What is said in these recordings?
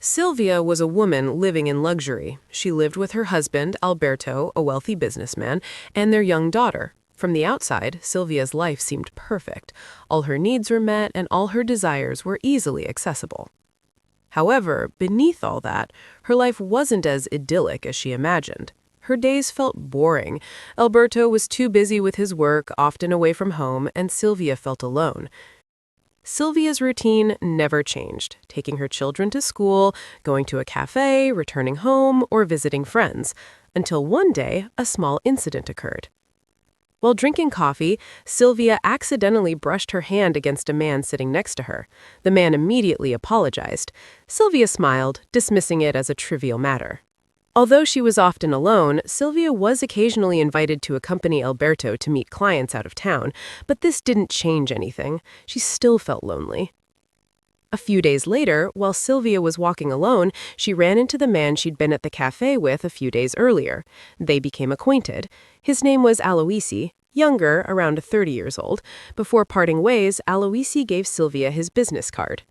Silvia was a woman living in luxury. She lived with her husband, Alberto, a wealthy businessman, and their young daughter. From the outside, Silvia's life seemed perfect. All her needs were met and all her desires were easily accessible. However, beneath all that, her life wasn't as idyllic as she imagined. Her days felt boring. Alberto was too busy with his work, often away from home, and Silvia felt alone. Silvia's routine never changed, taking her children to school, going to a cafe, returning home, or visiting friends, until one day a small incident occurred. While drinking coffee, Silvia accidentally brushed her hand against a man sitting next to her. The man immediately apologized. Silvia smiled, dismissing it as a trivial matter. Although she was often alone, Silvia was occasionally invited to accompany Alberto to meet clients out of town, but this didn't change anything. She still felt lonely. A few days later, while Silvia was walking alone, she ran into the man she'd been at the cafe with a few days earlier. They became acquainted. His name was Aloisi, younger, around 30 years old. Before parting ways, Aloisi gave Silvia his business card.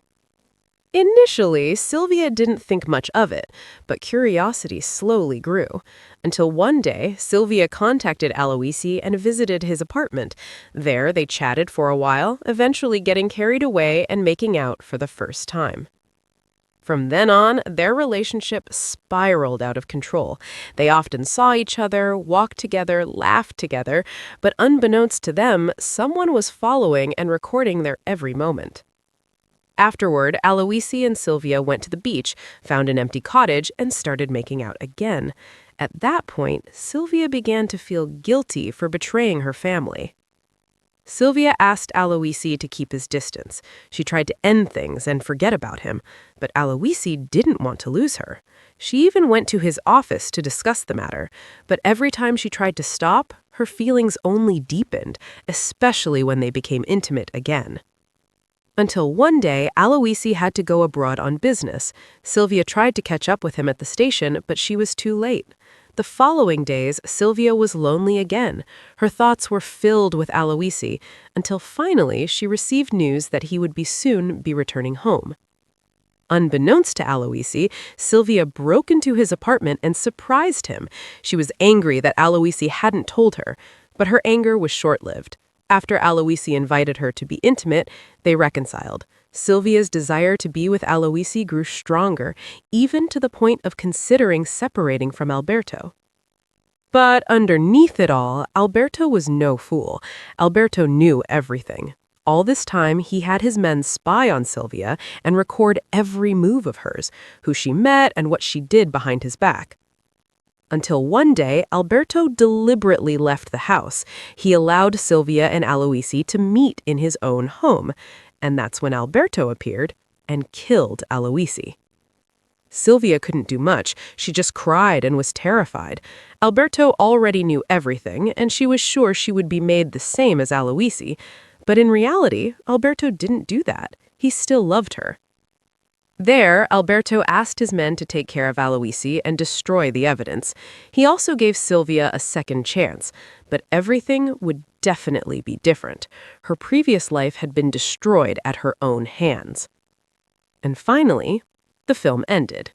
Initially, Silvia didn't think much of it, but curiosity slowly grew. Until one day, Silvia contacted Aloisi and visited his apartment. There, they chatted for a while, eventually getting carried away and making out for the first time. From then on, their relationship spiraled out of control. They often saw each other, walked together, laughed together, but unbeknownst to them, someone was following and recording their every moment. Afterward, Aloisi and Silvia went to the beach, found an empty cottage, and started making out again. At that point, Silvia began to feel guilty for betraying her family. Silvia asked Aloisi to keep his distance. She tried to end things and forget about him, but Aloisi didn't want to lose her. She even went to his office to discuss the matter, but every time she tried to stop, her feelings only deepened, especially when they became intimate again. Until one day, Aloisi had to go abroad on business. Silvia tried to catch up with him at the station, but she was too late. The following days, Silvia was lonely again. Her thoughts were filled with Aloisi, until finally she received news that he would soon be returning home. Unbeknownst to Aloisi, Silvia broke into his apartment and surprised him. She was angry that Aloisi hadn't told her, but her anger was short-lived. After Aloisi invited her to be intimate, they reconciled. Silvia's desire to be with Aloisi grew stronger, even to the point of considering separating from Alberto. But underneath it all, Alberto was no fool. Alberto knew everything. All this time, he had his men spy on Silvia and record every move of hers, who she met and what she did behind his back. Until one day, Alberto deliberately left the house. He allowed Silvia and Aloisi to meet in his own home, and that's when Alberto appeared and killed Aloisi. Silvia couldn't do much. She just cried and was terrified. Alberto already knew everything, and she was sure she would be made the same as Aloisi. But in reality, Alberto didn't do that. He still loved her. There, Alberto asked his men to take care of Aloisi and destroy the evidence. He also gave Silvia a second chance, but everything would definitely be different. Her previous life had been destroyed at her own hands. And finally, the film ended.